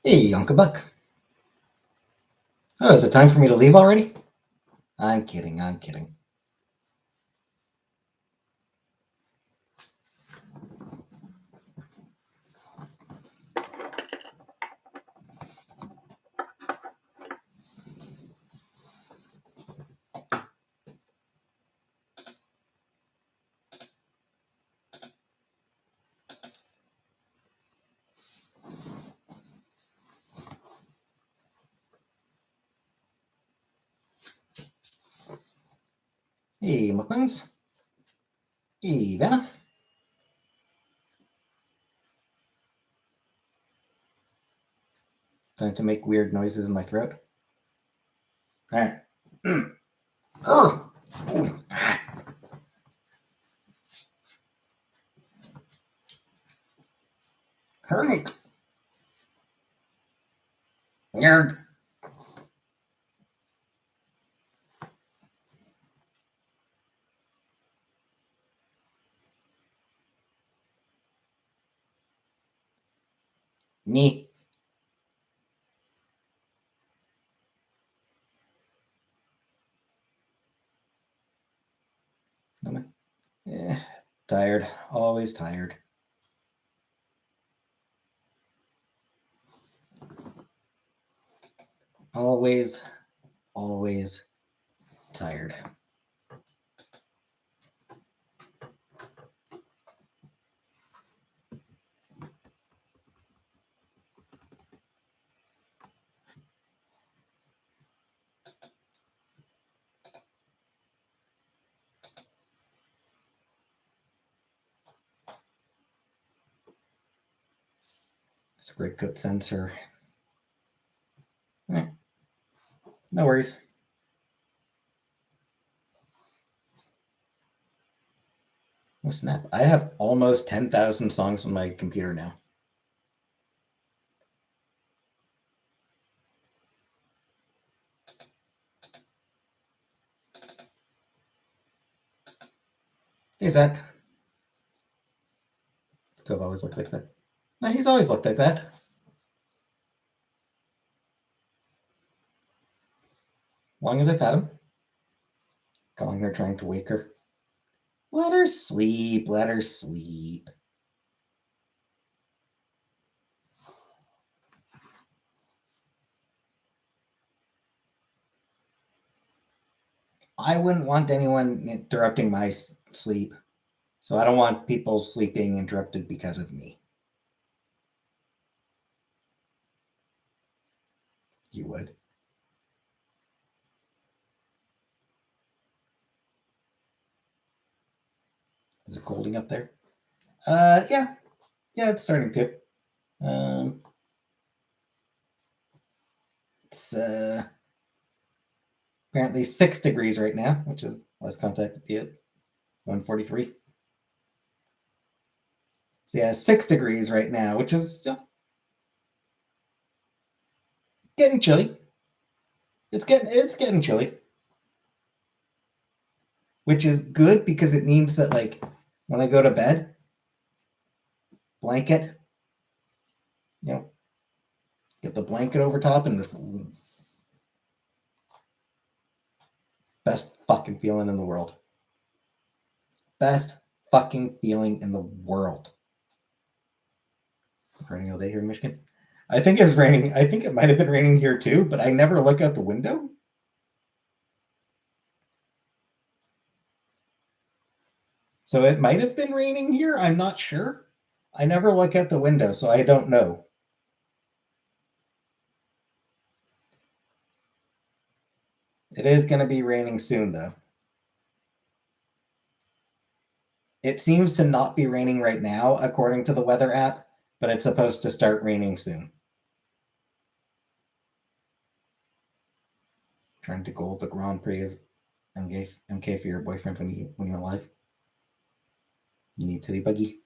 Hey, Uncle Buck. Oh, is it time for me to leave already? I'm kidding, I'm kidding. Hey, mukbangs. Hey, Vanna. Time to make weird noises in my throat. All right. Oh. Hurry. Nerd. Knee. Yeah, tired. Always tired. Always, always tired. It's a great coat sensor. No worries. Oh, snap. I have almost 10,000 songs on my computer now. Hey, Zach. I've always looked like that. No, he's always looked like that. Long as I've had him. Calling her, trying to wake her. Let her sleep. Let her sleep. I wouldn't want anyone interrupting my sleep. So I don't want people's sleep being interrupted because of me. You would. Is it colding up there? Yeah. Yeah, it's starting to. It's apparently 6 degrees right now, which is less contact be it. 143. So yeah, 6 degrees right now, which is getting chilly. It's getting chilly. Which is good because it means that like when I go to bed, blanket, get the blanket over top and best fucking feeling in the world. Best fucking feeling in the world. Raining all day here in Michigan. I think it's raining. I think it might have been raining here too, but I never look out the window. So it might have been raining here. I'm not sure. I never look out the window, so I don't know. It is going to be raining soon, though. It seems to not be raining right now, according to the weather app, but it's supposed to start raining soon. Trying to goal the Grand Prix of MK for your boyfriend when you're alive. You need titty buggy.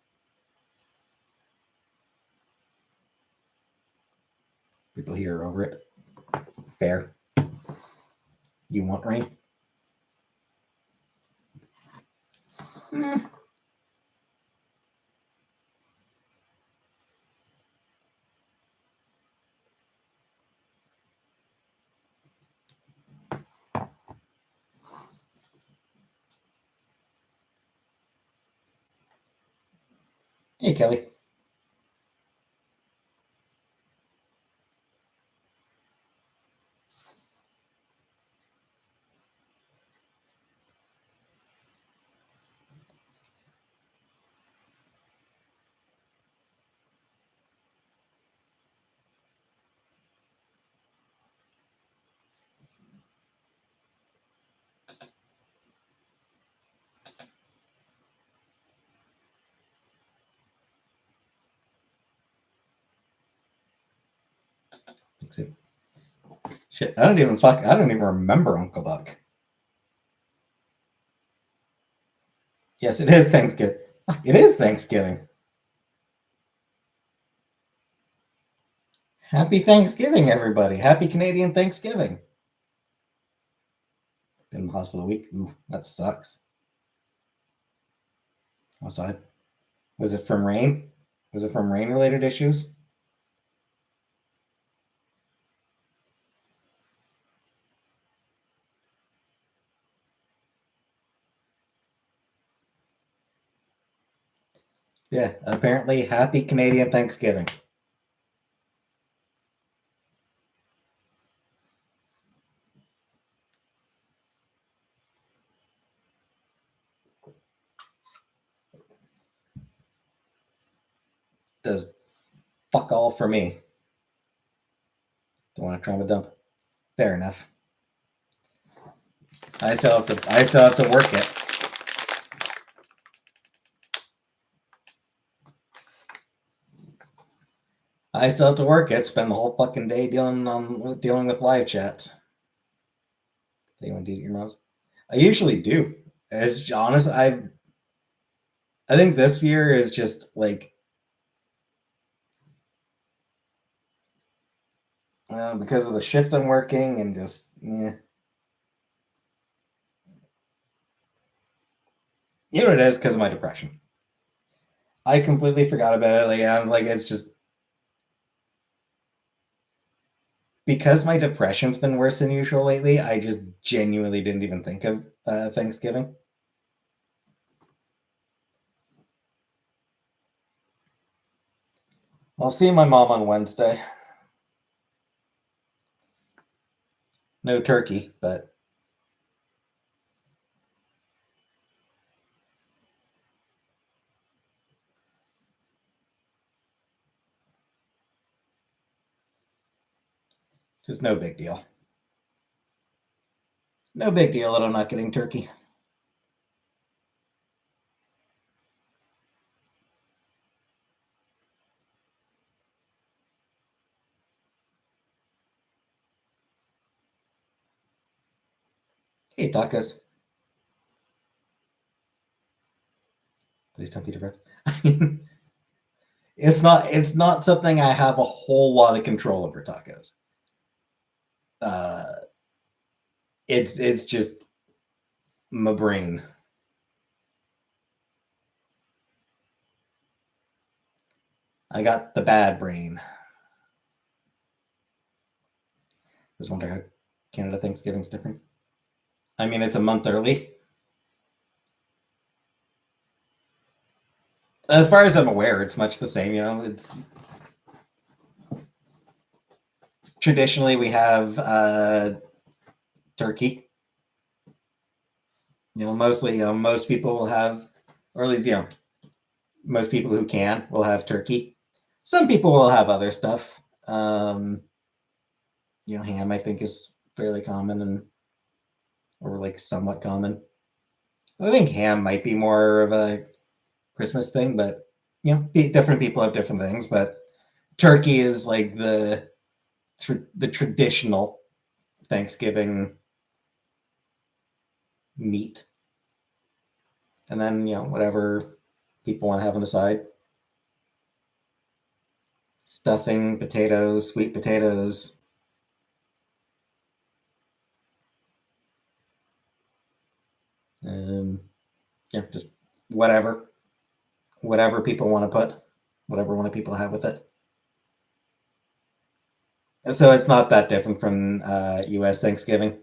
People here are over it. Fair. You want rain? Hey, Kelly. Shit, I don't even remember Uncle Buck. Yes, it is Thanksgiving. It is Thanksgiving. Happy Thanksgiving, everybody. Happy Canadian Thanksgiving. Been in the hospital a week. Ooh, that sucks. Also, was it from rain? Was it from rain related issues? Yeah, apparently happy Canadian Thanksgiving. Does fuck all for me. Don't want to trauma dump. Fair enough. I still have to work it. I still have to work it. Spend the whole fucking day dealing with live chats. You want to eat your mouse? I usually do. It's honest. I think this year is just like because of the shift I'm working and just yeah. You know what it is? Because of my depression. I completely forgot about it. Like I'm like it's just because my depression's been worse than usual lately. I just genuinely didn't even think of Thanksgiving. I'll see my mom on Wednesday. No turkey, but just no big deal. No big deal that I'm not getting turkey. Hey, tacos. Please don't be depressed. It's not something I have a whole lot of control over tacos. Uh, it's just my brain. I got the bad brain. Just wonder how Canada Thanksgiving's different. I mean, it's a month early. As far as I'm aware, it's much the same. You know, it's traditionally we have turkey. You know, mostly, most people will have, or at least, most people who can will have turkey. Some people will have other stuff. Ham I think is fairly common and or like somewhat common. I think ham might be more of a Christmas thing, but different people have different things. But turkey is like the traditional Thanksgiving meat, and then whatever people want to have on the side: stuffing, potatoes, sweet potatoes. Just whatever people want to put, whatever one of people have with it. So it's not that different from U.S. Thanksgiving.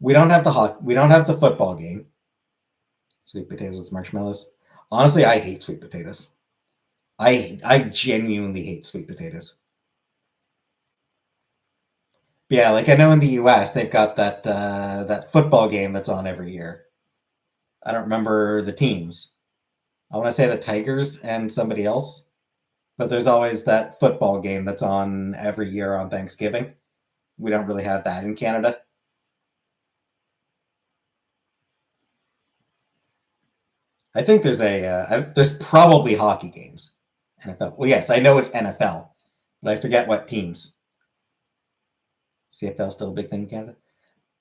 We don't have the football game. Sweet potatoes with marshmallows. Honestly, I hate sweet potatoes. I genuinely hate sweet potatoes. But yeah, like I know in the U.S. they've got that football game that's on every year. I don't remember the teams. I want to say the Tigers and somebody else, but there's always that football game that's on every year on Thanksgiving. We don't really have that in Canada. I think there's probably hockey games. NFL. Well, yes, I know it's NFL, but I forget what teams. CFL still a big thing in Canada.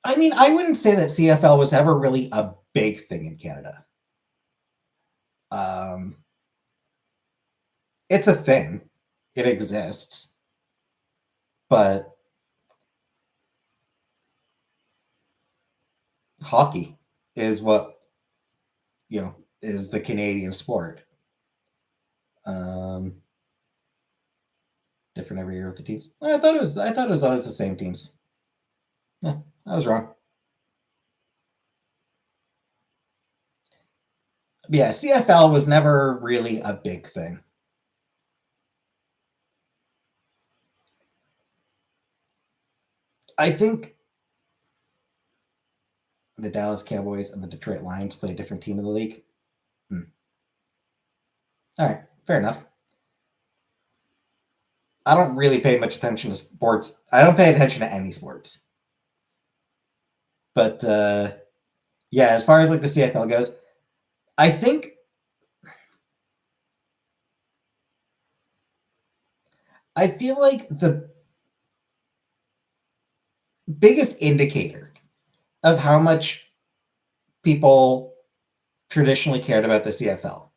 I mean, I wouldn't say that CFL was ever really a big thing in Canada. Um, it's a thing. It exists, but hockey is what is the Canadian sport. Um, Different every year with the teams. I thought it was always the same teams. Yeah, I was wrong. But yeah, CFL was never really a big thing. I think the Dallas Cowboys and the Detroit Lions play a different team in the league. Hmm. All right, fair enough. I don't really pay much attention to sports. I don't pay attention to any sports. But yeah, as far as like the CFL goes, I think I feel like the biggest indicator of how much people traditionally cared about the CFL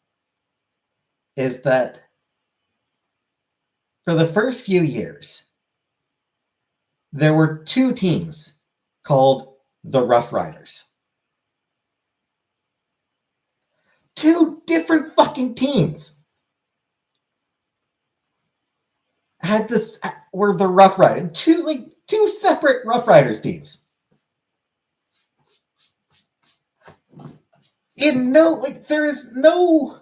is that for the first few years, there were two teams called the Rough Riders. Two different fucking teams had this were the Rough Riders. Two separate Rough Riders teams. In no like there is no.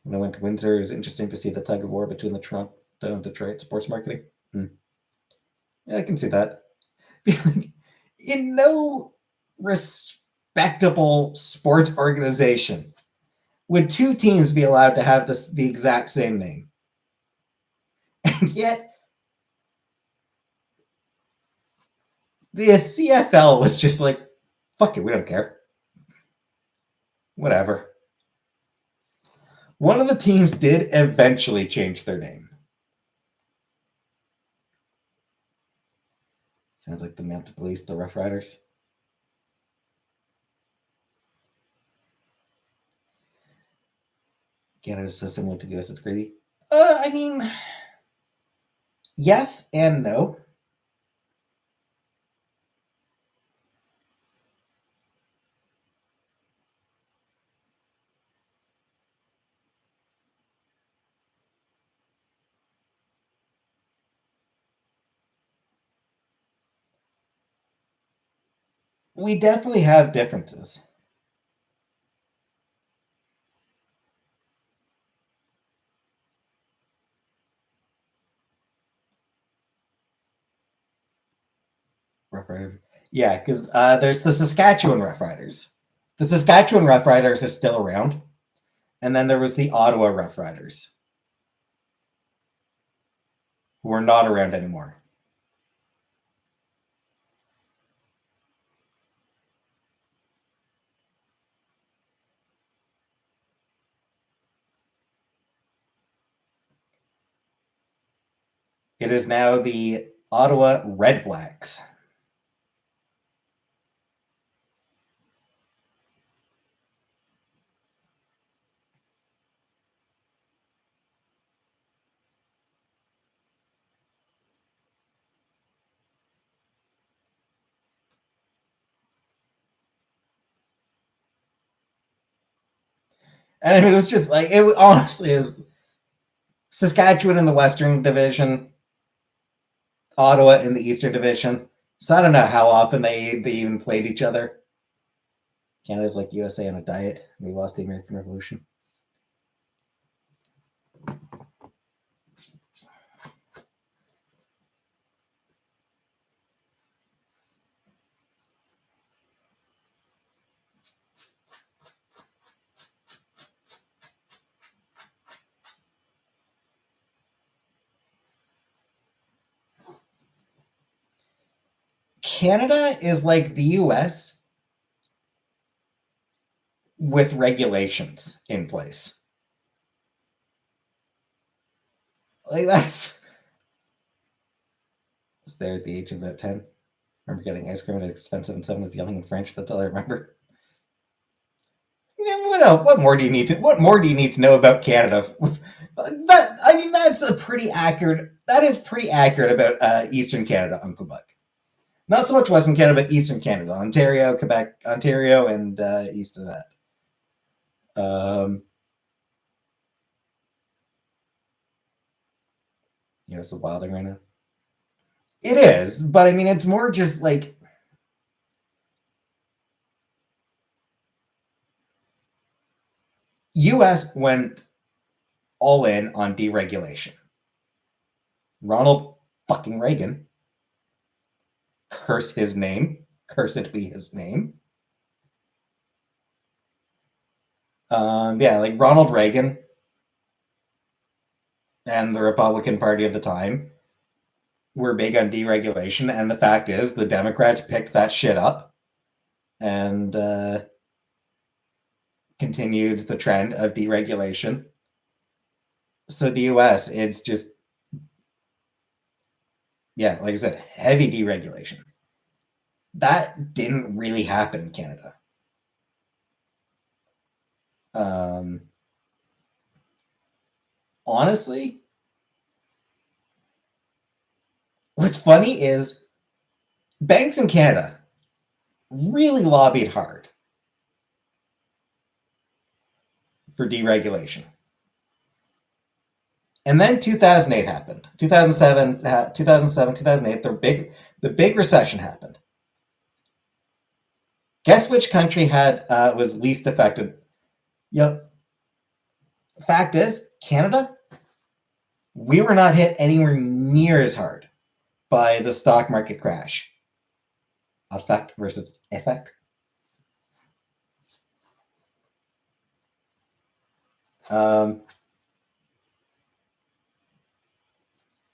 When I went to Windsor, it was interesting to see the tug of war between the Toronto and Detroit sports marketing. Hmm. Yeah, I can see that. In no respectable sports organization would two teams be allowed to have the exact same name. And yet, the CFL was just like, fuck it, we don't care. Whatever. One of the teams did eventually change their name. Sounds like the Mounted Police, the Rough Riders. Canada's so similar to the US, it's crazy. I mean, yes and no. We definitely have differences. Rough Riders. Yeah, because there's the Saskatchewan Rough Riders. The Saskatchewan Rough Riders are still around. And then there was the Ottawa Rough Riders, who are not around anymore. It is now the Ottawa Red Blacks. And I mean, it was just like, it honestly is Saskatchewan in the Western Division, Ottawa in the Eastern Division. So I don't know how often they even played each other. Canada's like USA on a diet. We lost the American Revolution. Canada is like the US with regulations in place. Like that's there at the age of about 10. Remember getting ice cream at expensive and someone was yelling in French. That's all I remember. Yeah, what else? What more do you need to know about Canada? That's a pretty accurate. That is pretty accurate about Eastern Canada, Uncle Buck. Not so much Western Canada, but Eastern Canada, Ontario, Quebec, Ontario, and east of that. It's wilding right now. It is, but I mean, it's more just like U.S. went all in on deregulation. Ronald fucking Reagan, curse his name, curse it be his name. Yeah, like Ronald Reagan and the Republican Party of the time were big on deregulation, and the fact is, the Democrats picked that shit up and continued the trend of deregulation. So the US, it's just, yeah, like I said, heavy deregulation. That didn't really happen in Canada. Honestly, what's funny is banks in Canada really lobbied hard for deregulation. And then 2008 happened. 2007, 2008, the big recession happened. Guess which country was least affected? Fact is, Canada, we were not hit anywhere near as hard by the stock market crash. Effect versus effect.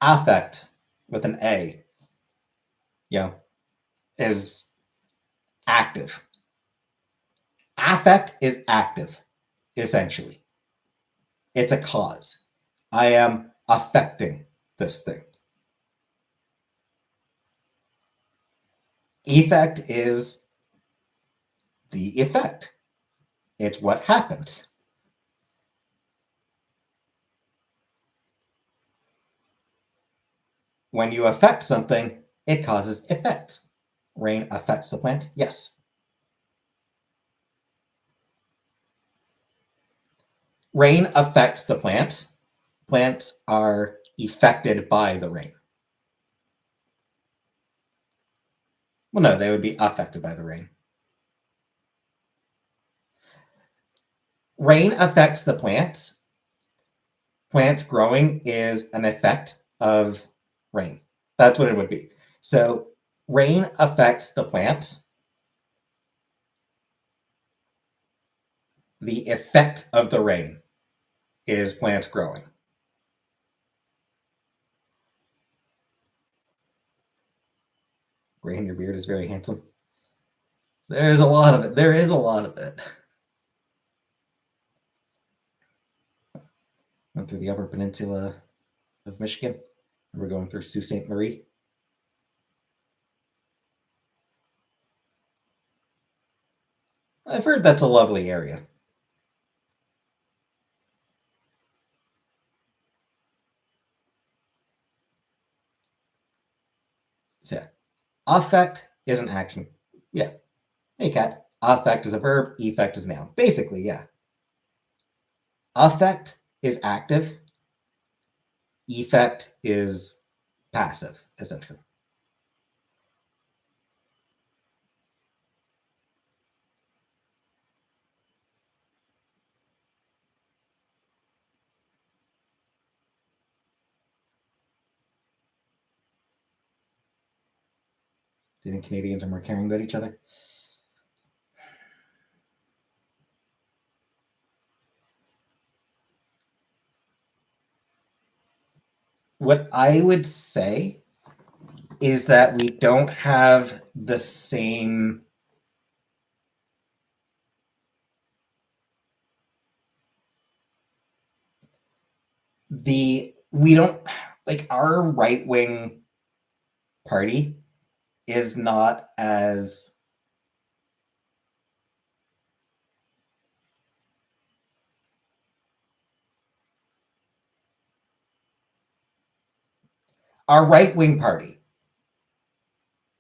Affect with an A, is active. Affect is active, essentially. It's a cause. I am affecting this thing. Effect is the effect. It's what happens. When you affect something, it causes effects. Rain affects the plants? Yes. Rain affects the plants. Plants are affected by the rain. Well, no, they would be affected by the rain. Rain affects the plants. Plants growing is an effect of rain. That's what it would be. So rain affects the plants. The effect of the rain is plants growing. Gray in your beard is very handsome. There's a lot of it. There is a lot of it. Went through the Upper Peninsula of Michigan. We're going through Sault Ste. Marie. I've heard that's a lovely area. So, yeah. Affect is an action. Yeah. Hey, cat. Affect is a verb. Effect is a noun. Basically, yeah. Affect is active. Effect is passive, essentially. Do you think Canadians are more caring about each other? What I would say is that we don't have the same we don't like our right wing party is not as our right wing party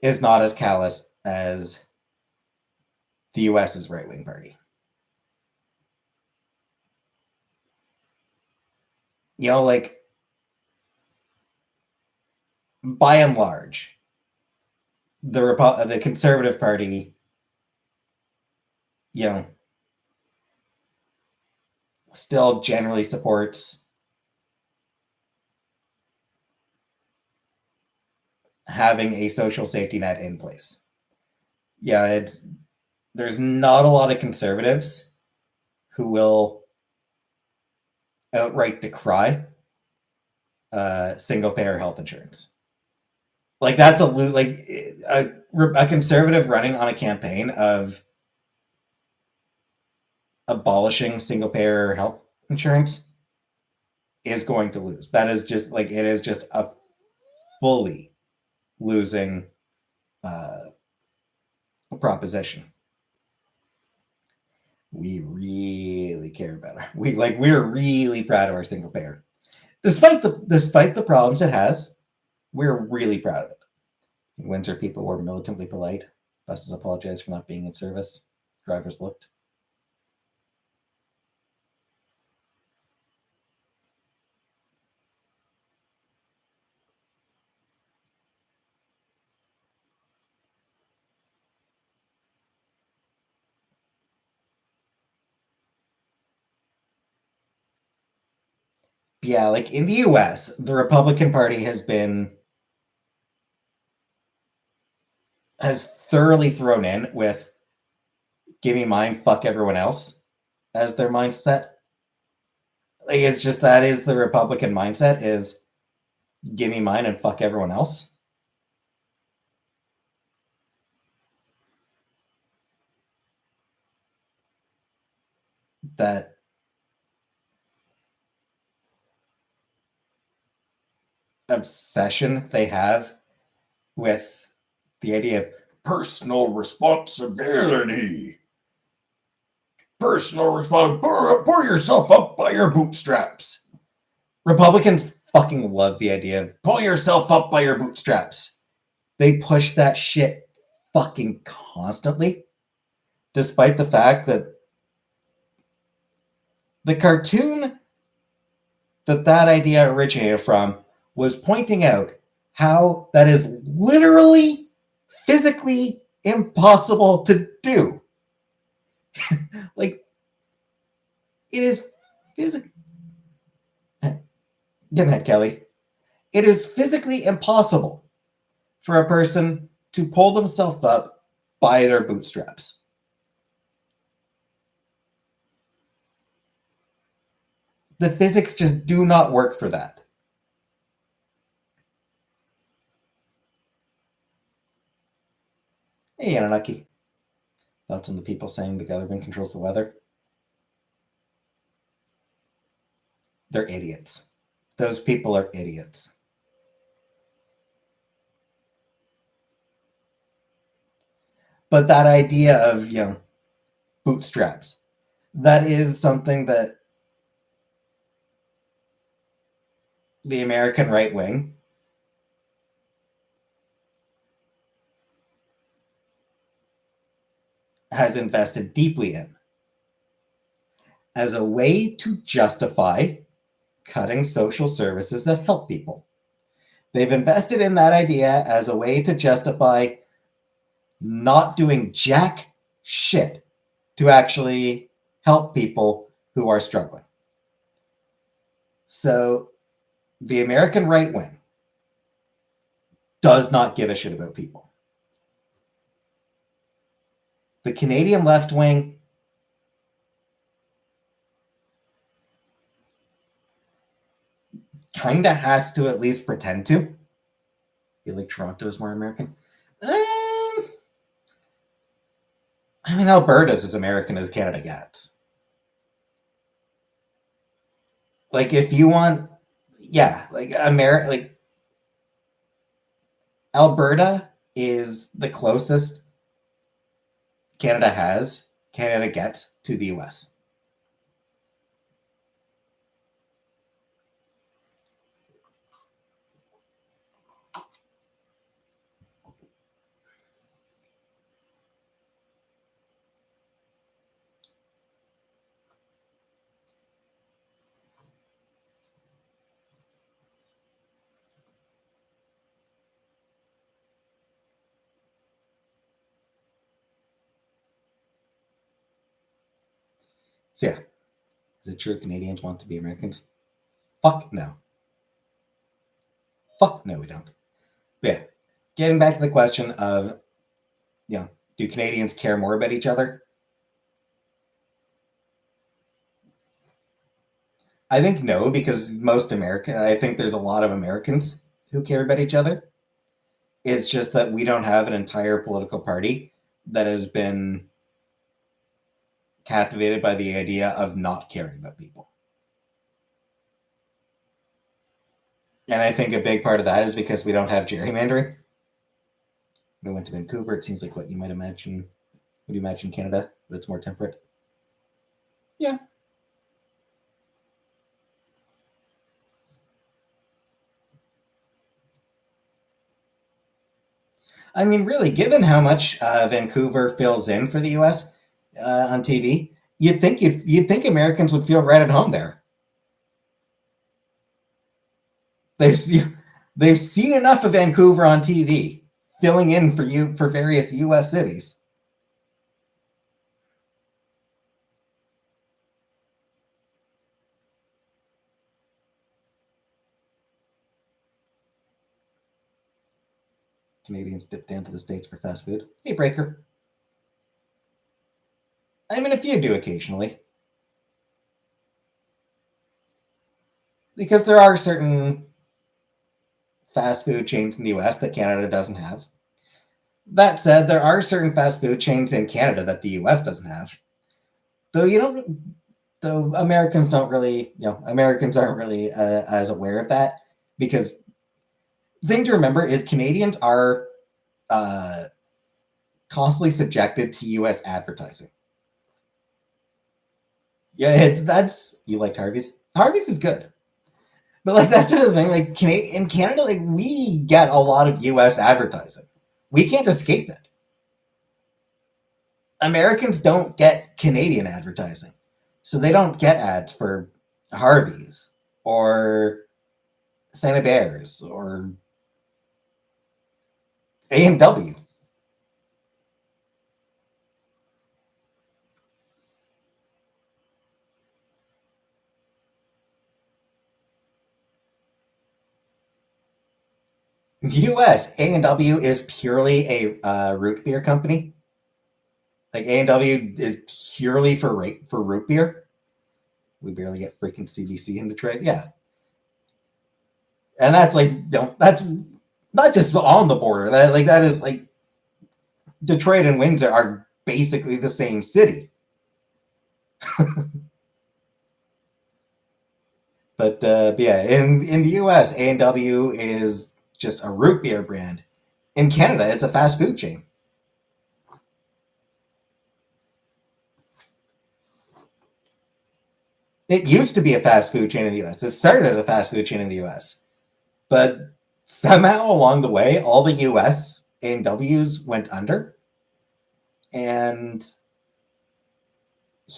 is not as callous as the US's right wing party. You know, like by and large, the Conservative Party, you know, still generally supports having a social safety net in place. Yeah, there's not a lot of conservatives who will outright decry single payer health insurance. Like that's a conservative running on a campaign of abolishing single payer health insurance is going to lose. That is just like it is just a fully losing proposition. We really care about it. We're really proud of our single payer. Despite the problems it has, we're really proud of it. In winter, people were militantly polite. Buses apologized for not being in service. Drivers looked. Yeah, like in the US, the Republican Party has thoroughly thrown in with give me mine, fuck everyone else as their mindset. Like it's just that is the Republican mindset is give me mine and fuck everyone else. That obsession they have with the idea of personal responsibility. Personal responsibility. Pull yourself up by your bootstraps. Republicans fucking love the idea of pull yourself up by your bootstraps. They push that shit fucking constantly, despite the fact that the cartoon that idea originated from was pointing out how that is literally physically impossible to do. Like, it is physically. Give that, Kelly. It is physically impossible for a person to pull themselves up by their bootstraps. The physics just do not work for that. Hey, Anunnaki. Thoughts on the people saying the government controls the weather? They're idiots. Those people are idiots. But that idea of, bootstraps, that is something that the American right wing has invested deeply in as a way to justify cutting social services that help people. They've invested in that idea as a way to justify not doing jack shit to actually help people who are struggling. So the American right wing does not give a shit about people. The Canadian left wing kind of has to at least pretend to. feel like Toronto is more American. I mean, Alberta's as American as Canada gets. Like, if you want, yeah, like like Alberta is the closest Canada gets to the US. So yeah, is it true Canadians want to be Americans? Fuck no. Fuck no, we don't. But yeah, getting back to the question of, you know, do Canadians care more about each other? I think no, because I think there's a lot of Americans who care about each other. It's just that we don't have an entire political party that has been captivated by the idea of not caring about people. And I think a big part of that is because we don't have gerrymandering. We went to Vancouver. It seems like what you might imagine. What do you imagine Canada? But it's more temperate. Yeah. I mean, really, given how much Vancouver fills in for the U.S. On TV, you'd think Americans would feel right at home there. They've seen, they've seen enough of Vancouver on TV, filling in for various U.S. cities. Canadians dip down to the States for fast food. Hey, Breaker. I mean, a few do occasionally. Because there are certain fast food chains in the US that Canada doesn't have. That said, there are certain fast food chains in Canada that the US doesn't have. Though you don't, though Americans aren't really as aware of that, because the thing to remember is Canadians are uh, constantly subjected to US advertising. Yeah, that's you like Harvey's. Harvey's is good. But like that's sort of thing. Like in Canada, like we get a lot of U.S. advertising. We can't escape it. Americans don't get Canadian advertising, so they don't get ads for Harvey's or Santa Bears or A&W. U.S. A&W is purely a root beer company. Like A&W is purely for root beer. We barely get freaking CBC in Detroit. Yeah, and that's like that's not just on the border. That is like Detroit and Windsor are basically the same city. But yeah, in the U.S., A&W is just a root beer brand. In Canada, it's a fast food chain. It used to be a fast food chain in the U.S. It started as a fast food chain in the U.S. But somehow along the way, all the U.S. A&Ws went under, and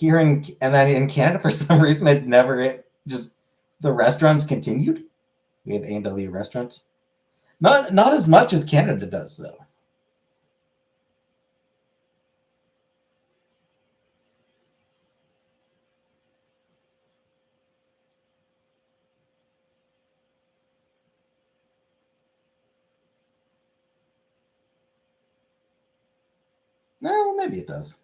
and then in Canada, for some reason, it just the restaurants continued. We have A&W restaurants. Not as much as Canada does, though. No, well, maybe it does.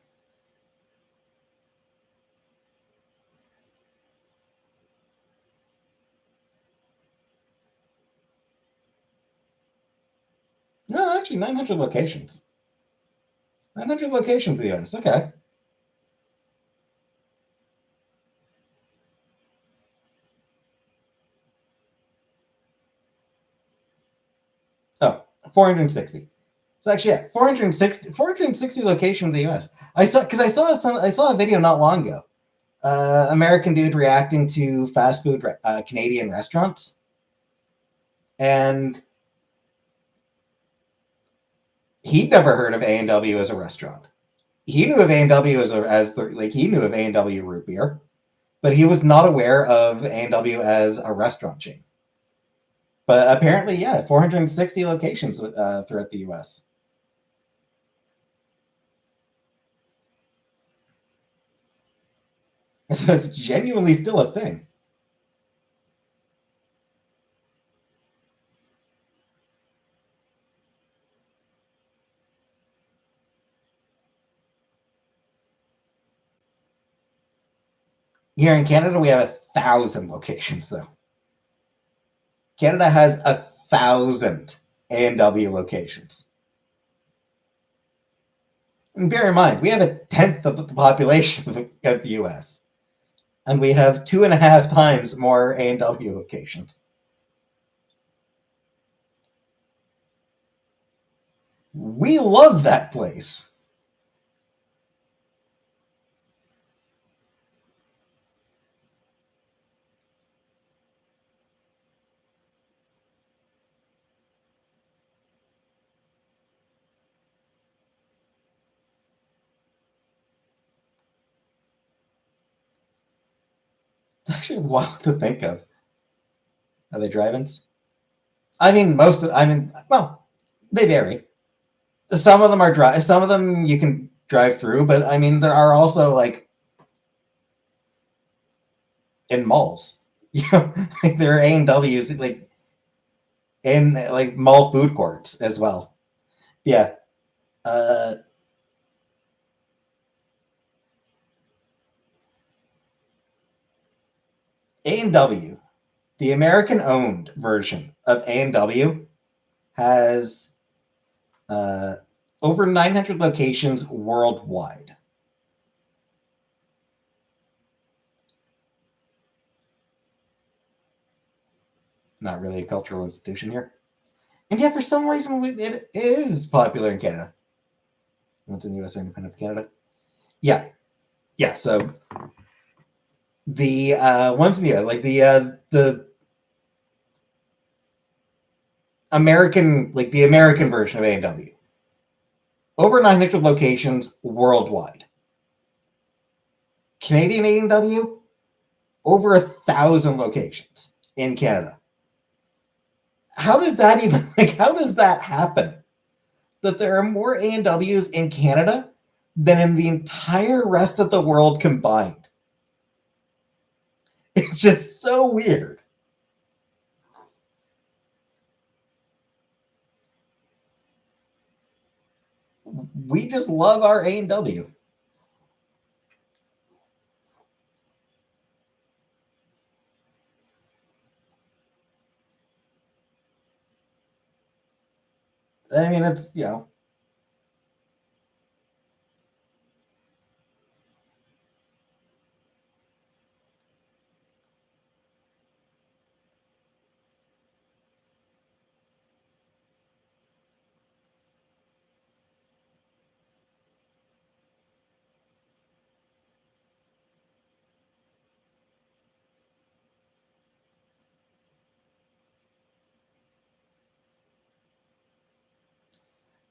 actually 900 locations. 900 locations in the US. Okay. Oh, 460. It's actually, yeah, 460 locations in the US. I saw a video not long ago. American dude reacting to fast food Canadian restaurants, and he'd never heard of A&W as a restaurant. He knew of A&W he knew of A&W root beer, but he was not aware of A&W as a restaurant chain. But apparently, yeah, 460 locations throughout the U.S. So it's genuinely still a thing. Here in Canada, we have 1,000 locations, though. Canada has 1,000 A&W locations. And bear in mind, we have a tenth of the population of the U.S., and we have 2.5 times more A&W locations. We love that place. It's actually wild to think of. Are they drive-ins? Well, they vary. Some of them are drive. Some of them you can drive through, but I mean, there are also like in malls. You know, like there are A&Ws like in like mall food courts as well. Yeah. Uh, A&W, the American-owned version of A&W, has uh, over 900 locations worldwide. Not really a cultural institution here. And yet, for some reason, it is popular in Canada. Once in the US or independent of Canada. Yeah. Yeah. So the ones in the US, like the the American version of A&W, over 900 locations worldwide. Canadian A&W, over 1,000 locations in Canada. How does that even how does that happen? That there are more A&Ws in Canada than in the entire rest of the world combined. It's just so weird. We just love our A&W. I mean, it's, you know,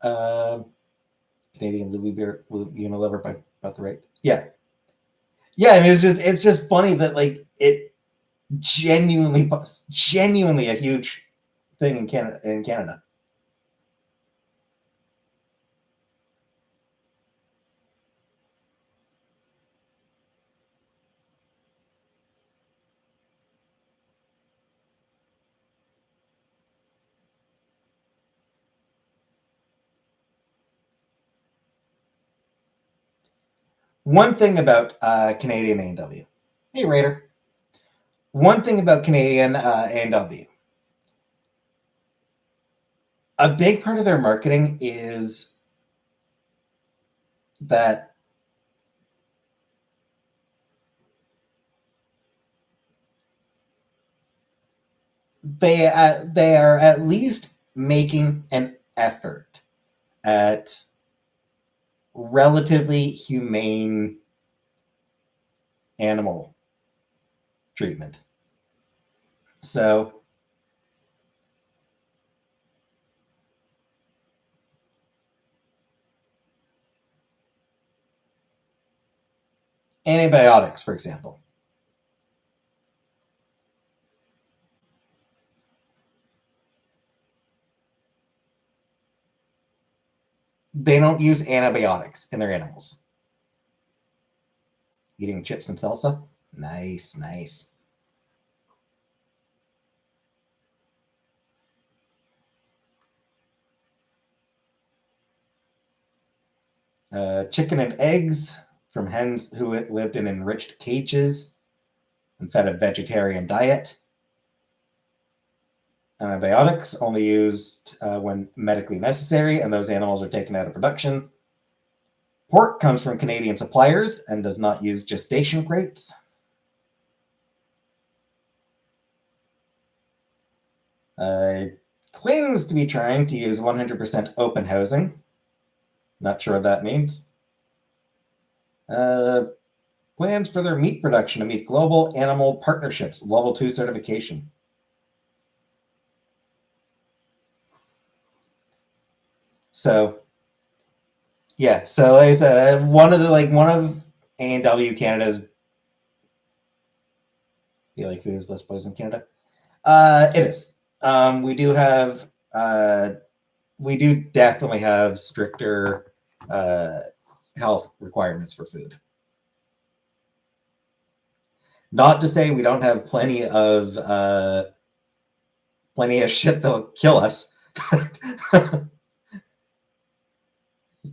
uh, Canadian Louis beer, Unilever by about the right. Yeah, yeah. I mean, it's just funny that like it genuinely a huge thing in Canada. One thing about Canadian A&W. Hey, Raider. One thing about Canadian A&W. a big part of their marketing is that they are at least making an effort at relatively humane animal treatment. So antibiotics, for example. They don't use antibiotics in their animals. Eating chips and salsa? Nice, nice. Chicken and eggs from hens who lived in enriched cages and fed a vegetarian diet. Antibiotics only used when medically necessary, and those animals are taken out of production. Pork comes from Canadian suppliers and does not use gestation crates. Claims to be trying to use 100% open housing. Not sure what that means. Plans for their meat production to meet global animal partnerships, level 2 certification. So, yeah. So, like I said, one of A&W Canada's. You like food is less poison in Canada? It is. We do have. We do definitely have stricter health requirements for food. Not to say we don't have plenty of shit that'll kill us,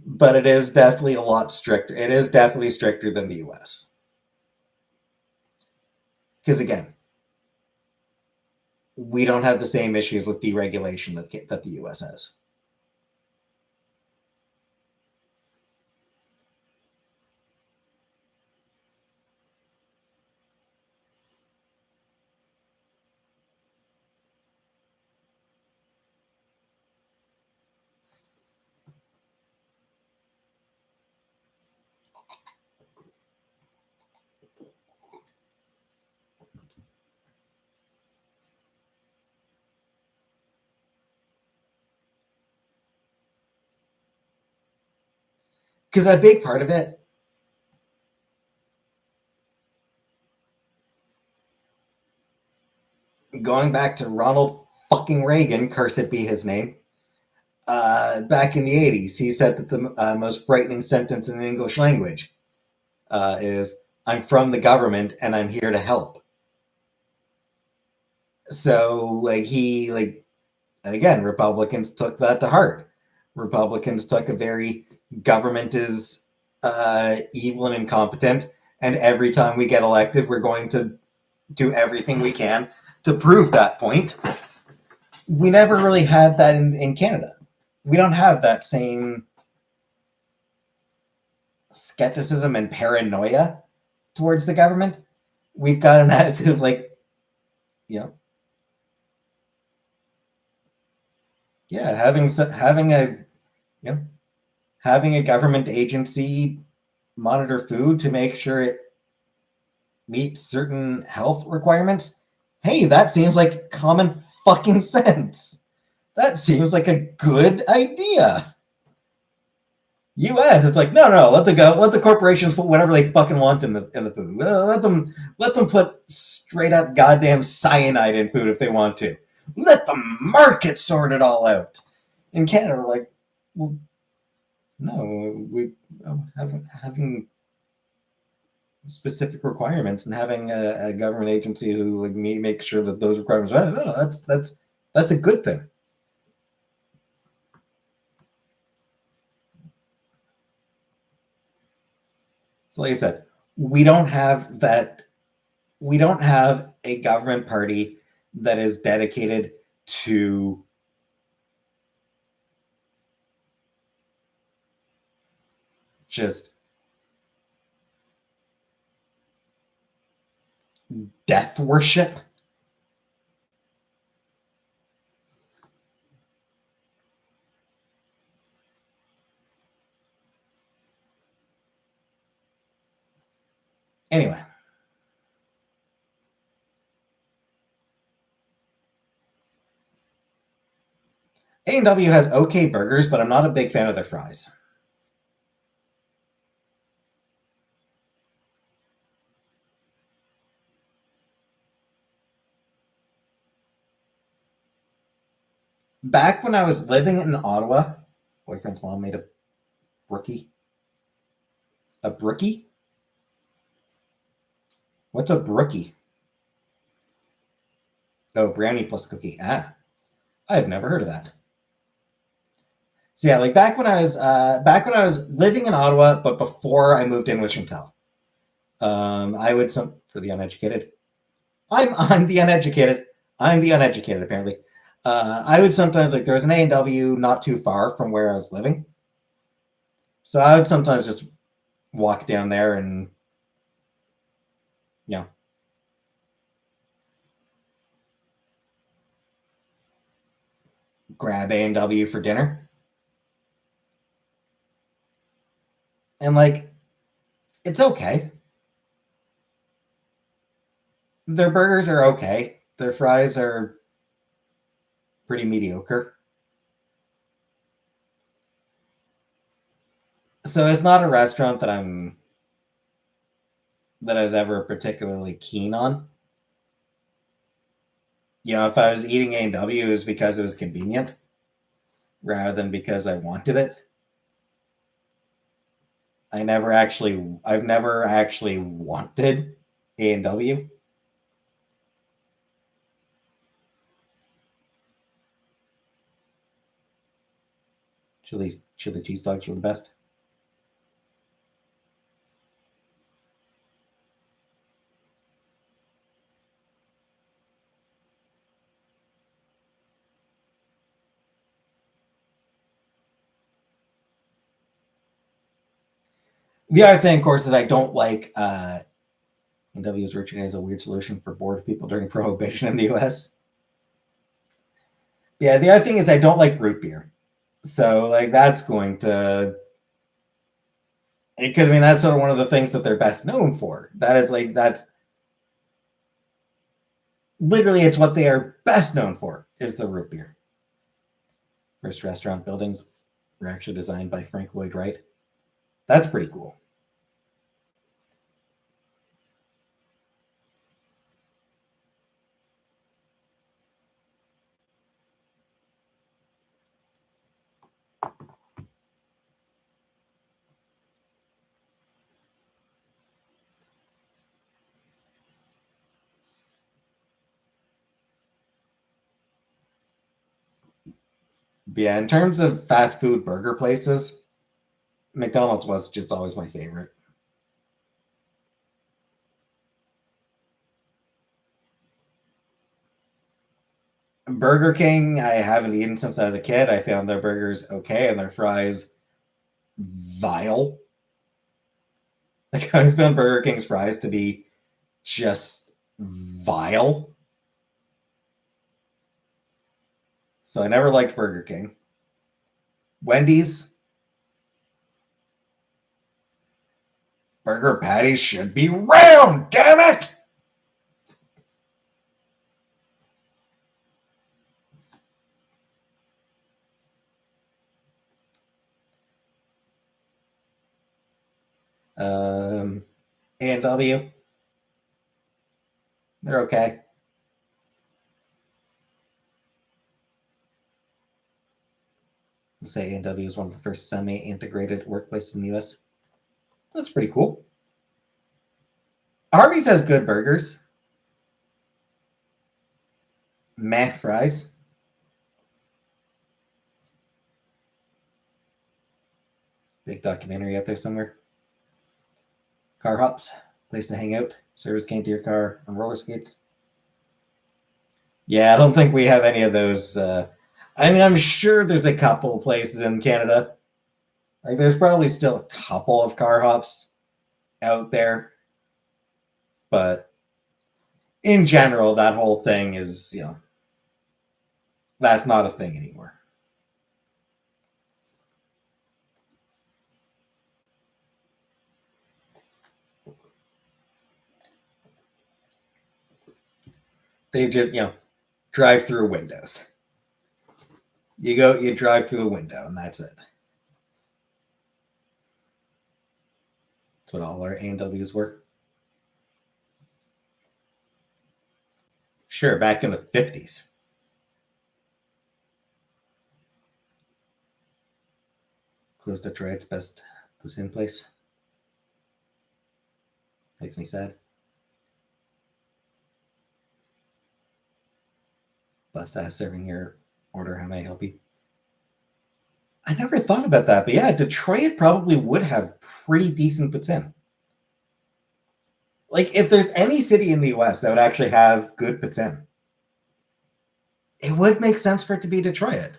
but it is definitely a lot stricter. It is definitely stricter than the U.S. Because again, we don't have the same issues with deregulation that the U.S. has. Because a big part of it, going back to Ronald fucking Reagan, cursed be his name, back in the 80s, he said that the most frightening sentence in the English language is, "I'm from the government and I'm here to help." So, and again, Republicans took that to heart. Republicans took a very government is evil and incompetent, and every time we get elected, we're going to do everything we can to prove that point. We never really had that in Canada. We don't have that same skepticism and paranoia towards the government. We've got an attitude of you know, yeah, having a government agency monitor food to make sure it meets certain health requirements. Hey, that seems like common fucking sense. That seems like a good idea. U.S. It's like no, let the corporations put whatever they fucking want in the food. Let them put straight up goddamn cyanide in food if they want to. Let the market sort it all out. In Canada, we're like, well, no, we having specific requirements and having a government agency who like me make sure that those requirements are no, that's a good thing. So like I said, we don't have that. We don't have a government party that is dedicated to just death worship. Anyway. A&W has okay burgers, but I'm not a big fan of their fries. Back when I was living in Ottawa, boyfriend's mom made a brookie. A brookie? What's a brookie? Oh, brownie plus cookie. Ah, I've never heard of that. So yeah, like back when I was living in Ottawa, but before I moved in with Chantel, I would some for the uneducated. I'm the uneducated. I'm the uneducated apparently. I would sometimes like there was an A&W not too far from where I was living, so I would sometimes just walk down there and you know grab A&W for dinner, and like it's okay. Their burgers are okay. Their fries are pretty mediocre. So it's not a restaurant that I was ever particularly keen on. You know, if I was eating A&W, it was because it was convenient rather than because I wanted it. I've never actually wanted A&W. Chili cheese dogs are the best. The other thing, of course, is I don't like A&W is originated as a weird solution for bored people during Prohibition in the U.S. Yeah, the other thing is I don't like root beer. So like that's going to because I mean that's sort of one of the things that they're best known for. That is like that literally it's what they are best known for is the root beer. First restaurant buildings were actually designed by Frank Lloyd Wright. That's pretty cool. But yeah, in terms of fast food burger places, McDonald's was just always my favorite. Burger King, I haven't eaten since I was a kid. I found their burgers okay and their fries vile. Like I always found Burger King's fries to be just vile. So I never liked Burger King. Wendy's burger patties should be round, damn it! A&W, they're okay. I'll say A&W is one of the first semi-integrated workplaces in the US. That's pretty cool. Arby's has good burgers. Meh fries. Big documentary out there somewhere. Car hops, place to hang out. Service came to your car on roller skates. Yeah, I don't think we have any of those. I mean, I'm sure there's a couple places in Canada. Like, there's probably still a couple of car hops out there, but in general, that whole thing is, that's not a thing anymore. They just, drive through windows. You drive through the window, and that's it. That's what all our A&Ws were. Sure, back in the 50s. Close Detroit's best poutine place. Makes me sad. Bus ass serving your order. How may I help you? I never thought about that, but yeah, Detroit probably would have pretty decent poutine. Like, if there's any city in the US that would actually have good poutine, it would make sense for it to be Detroit.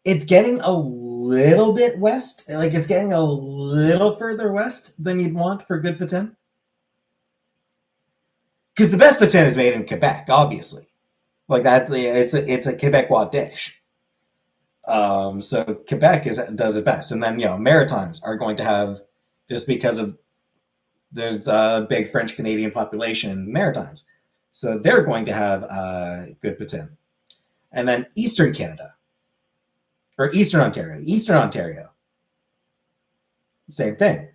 It's getting a little bit west. Like, it's getting a little further west than you'd want for good poutine. Because the best poutine is made in Quebec, obviously. Like, that, it's a Quebecois dish. So Quebec does it best, and then Maritimes are going to have, just because of there's a big French Canadian population in Maritimes, so they're going to have good poutine, and then Eastern Canada or Eastern Ontario, same thing,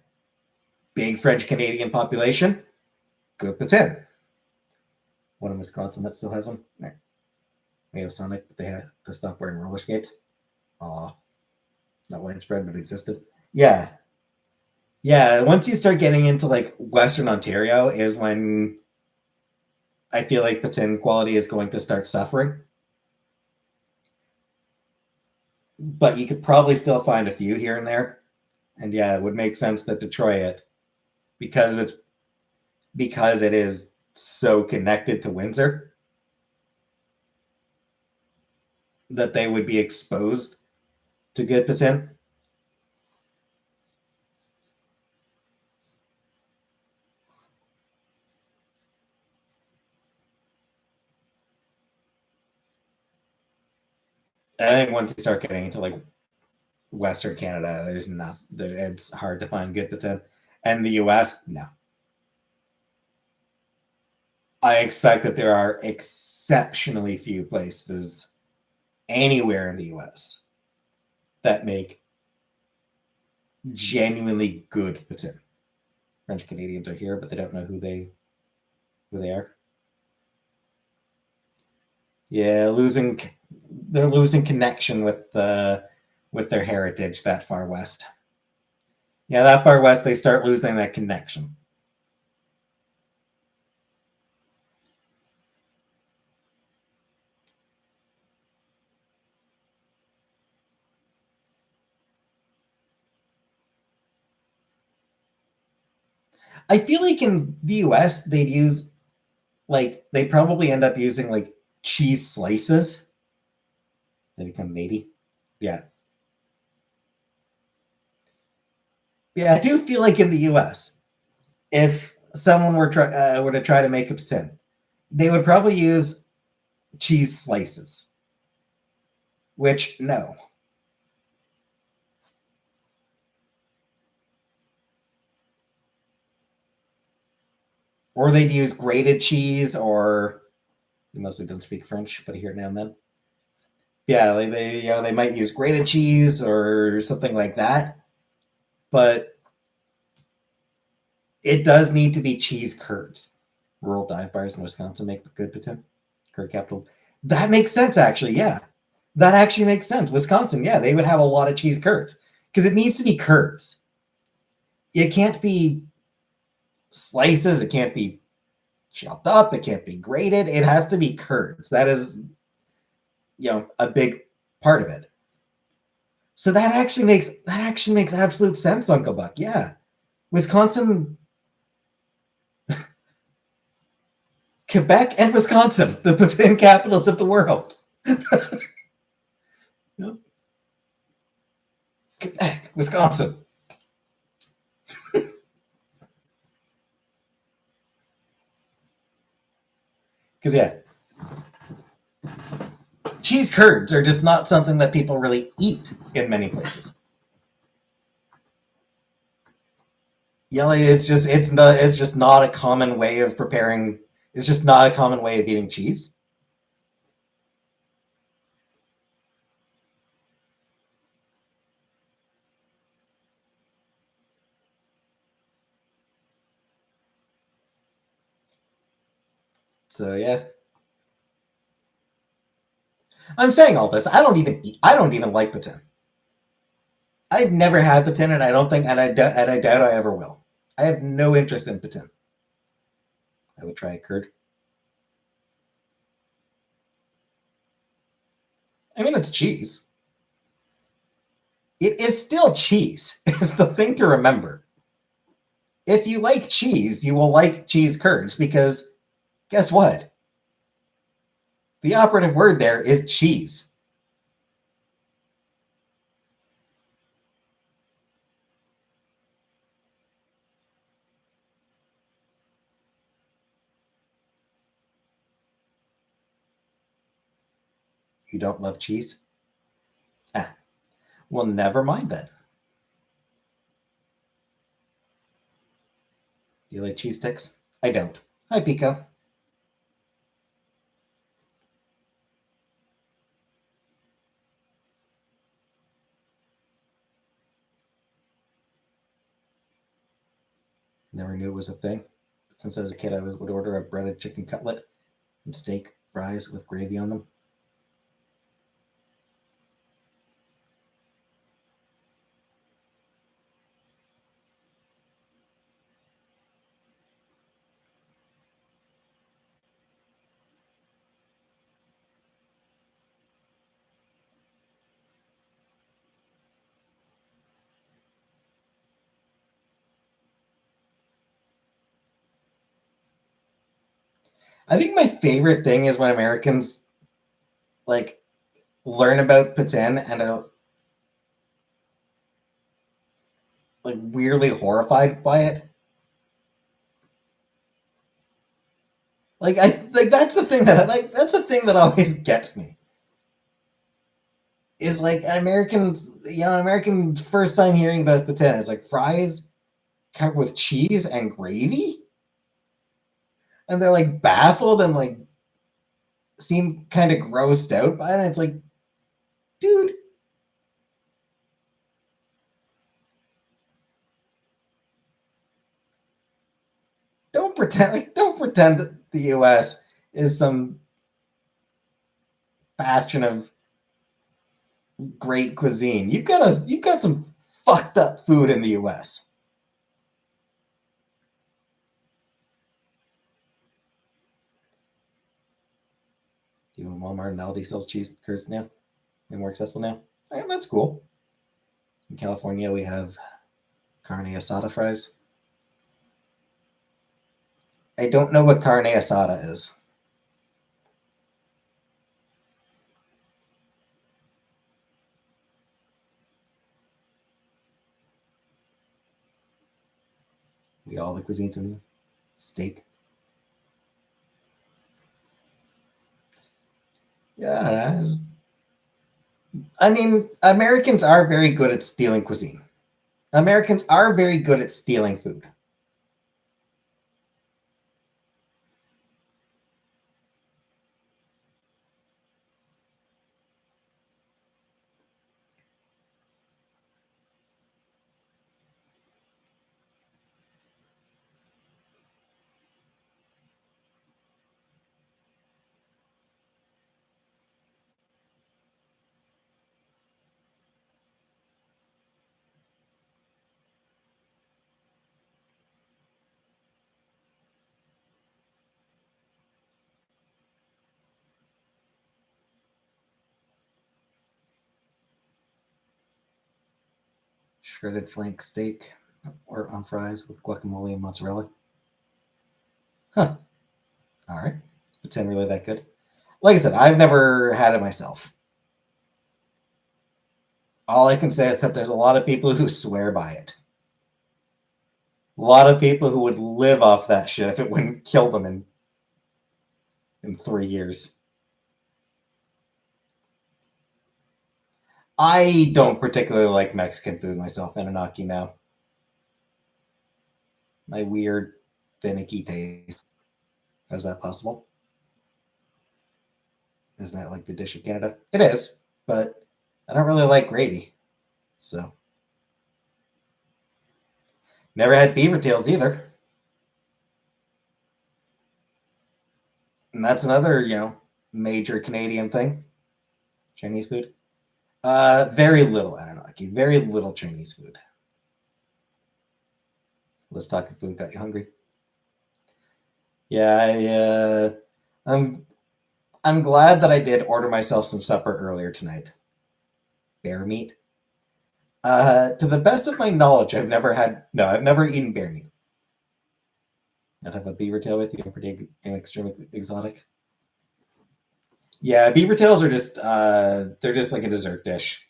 big French Canadian population, good poutine. One in Wisconsin that still has one. We have Sonic, but they had to stop wearing roller skates. Not widespread, but existed. Yeah. Once you start getting into like Western Ontario is when I feel like poutine quality is going to start suffering. But you could probably still find a few here and there. And yeah, it would make sense that Detroit, because it is so connected to Windsor, that they would be exposed to good poutine. I think once you start getting into like Western Canada, there's nothing. It's hard to find good poutine, and the U.S. no. I expect that there are exceptionally few places anywhere in the U.S. that make genuinely good poutine. French Canadians are here, but they don't know who they are. Yeah, they're losing connection with their heritage that far west. Yeah, that far west, they start losing that connection. I feel like in the US, they probably end up using like cheese slices. They become matey. Yeah. Yeah, I do feel like in the US, if someone were to try to make a poutine, they would probably use cheese slices. Which, no. Or they'd use grated cheese, or they mostly don't speak French, but I hear it now and then. Yeah, like they might use grated cheese or something like that. But it does need to be cheese curds. Rural dive bars in Wisconsin make good poutine. Curd capital. That makes sense, actually. Yeah, that actually makes sense. Wisconsin, yeah, they would have a lot of cheese curds because it needs to be curds. It can't be slices. It can't be chopped up. It can't be grated. It has to be curds. That is, a big part of it. So that actually makes absolute sense, Uncle Buck. Yeah, Wisconsin. Quebec and Wisconsin, the poutine capitals of the world. Yep. Quebec, Wisconsin. Because, yeah, cheese curds are just not something that people really eat in many places. Yeah, like, it's just not a common way of preparing. It's just not a common way of eating cheese. So yeah, I'm saying all this. I don't even like poutine. I've never had poutine, and I don't think, and I doubt I ever will. I have no interest in poutine. I would try a curd. I mean, it's cheese. It is still cheese. Is the thing to remember. If you like cheese, you will like cheese curds because guess what? The operative word there is cheese. You don't love cheese? Ah, well, never mind then. Do you like cheese sticks? I don't. Hi, Pico. Never knew it was a thing. Since I was a kid, would order a breaded chicken cutlet and steak fries with gravy on them. I think my favorite thing is when Americans like learn about poutine and are like weirdly horrified by it. Like that's the thing that I like. That's the thing that always gets me. Is like an American's first time hearing about poutine. It's like fries covered with cheese and gravy, and they're like baffled and like seem kind of grossed out by it. And it's like, dude, don't pretend that the U.S. is some bastion of great cuisine. You've got some fucked up food in the U.S. Even Walmart and Aldi sells cheese curds now. They're more accessible now. Yeah, that's cool. In California, we have carne asada fries. I don't know what carne asada is. We all the cuisines in the steak. Yeah, I mean, Americans are very good at stealing cuisine. Americans are very good at stealing food. Shredded flank steak or on fries with guacamole and mozzarella. Huh. All right. Pretend really that good. Like I said, I've never had it myself. All I can say is that there's a lot of people who swear by it. A lot of people who would live off that shit if it wouldn't kill them in 3 years. I don't particularly like Mexican food myself, Anunnaki now. My weird, finicky taste. How's that possible? Isn't that like the dish of Canada? It is, but I don't really like gravy. So, never had beaver tails either. And that's another, major Canadian thing. Chinese food. Very little Anunnaki. Very little Chinese food. Let's talk if food got you hungry. Yeah, I'm glad that I did order myself some supper earlier tonight. Bear meat. To the best of my knowledge, I've never eaten bear meat. I'd have a beaver tail with you. I'm pretty extremely exotic. Yeah, beaver tails are just they're just like a dessert dish.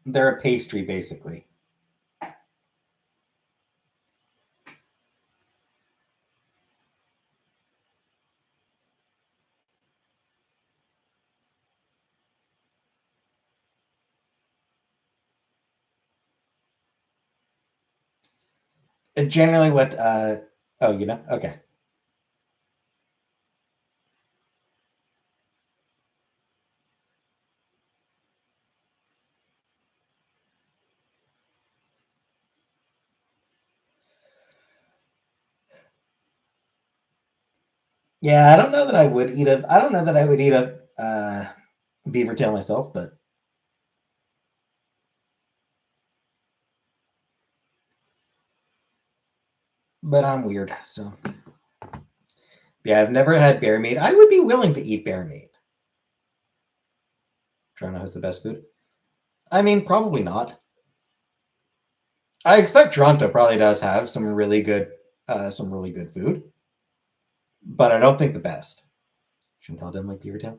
They're a pastry basically. Generally, what? Oh, okay. Yeah, I don't know that I would eat a. I don't know that I would eat a beaver tail myself, but I'm weird, so yeah, I've never had bear meat. I would be willing to eat bear meat. Toronto has the best food. I mean, probably not. I expect Toronto probably does have some really good food, but I don't think the best. Chantal didn't like beaver tail.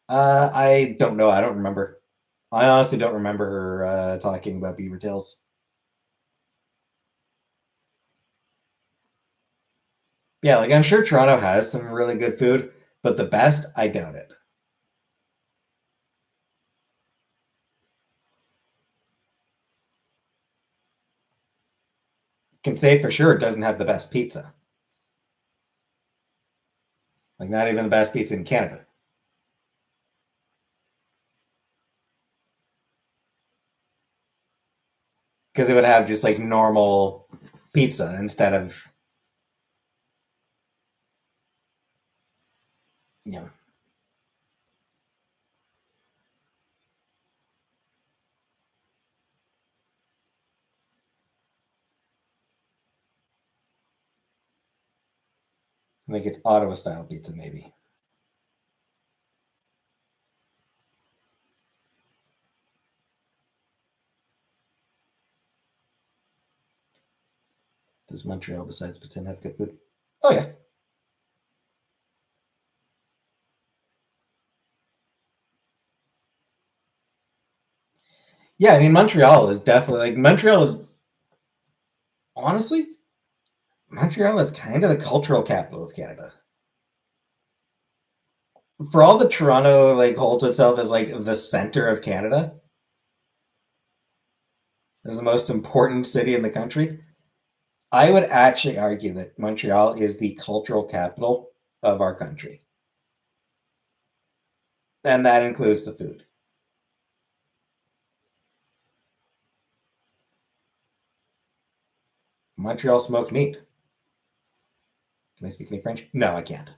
I don't know. I don't remember. I honestly don't remember her talking about beaver tails. Yeah, like I'm sure Toronto has some really good food, but the best, I doubt it. Can say for sure it doesn't have the best pizza. Like not even the best pizza in Canada. Because it would have just like normal pizza instead of, you know, like it's Ottawa style pizza maybe. Does Montreal besides Poutine have good food? Oh yeah. Yeah, I mean Montreal is definitely like Montreal is honestly Montreal is kind of the cultural capital of Canada. For all that Toronto like holds itself as like the center of Canada, as the most important city in the country, I would actually argue that Montreal is the cultural capital of our country. And that includes the food. Montreal smoked meat. Can I speak any French? No, I can't.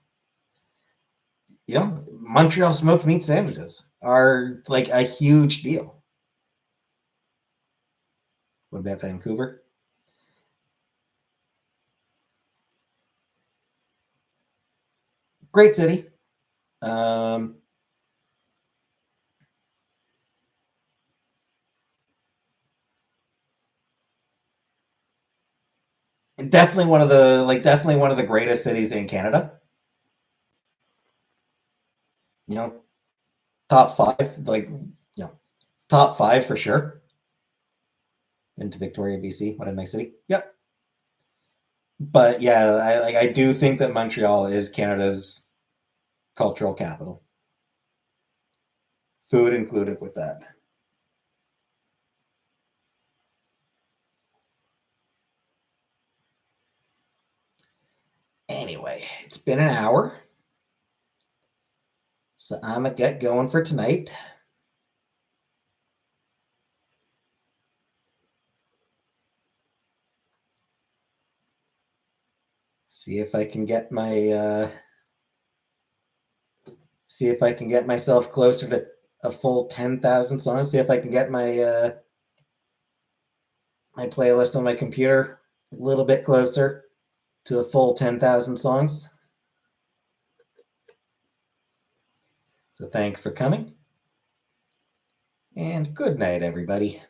Montreal smoked meat sandwiches are like a huge deal. What about Vancouver? Great city. Definitely definitely one of the greatest cities in Canada. You know, top five, top five for sure. Into Victoria, BC. What a nice city. Yep. But yeah, I do think that Montreal is Canada's cultural capital. Food included with that. Anyway, it's been an hour, so I'm gonna get going for tonight. See if I can get see if I can get myself closer to a full 10,000 songs. See if I can get my playlist on my computer a little bit closer to a full 10,000 songs. So thanks for coming, and good night, everybody.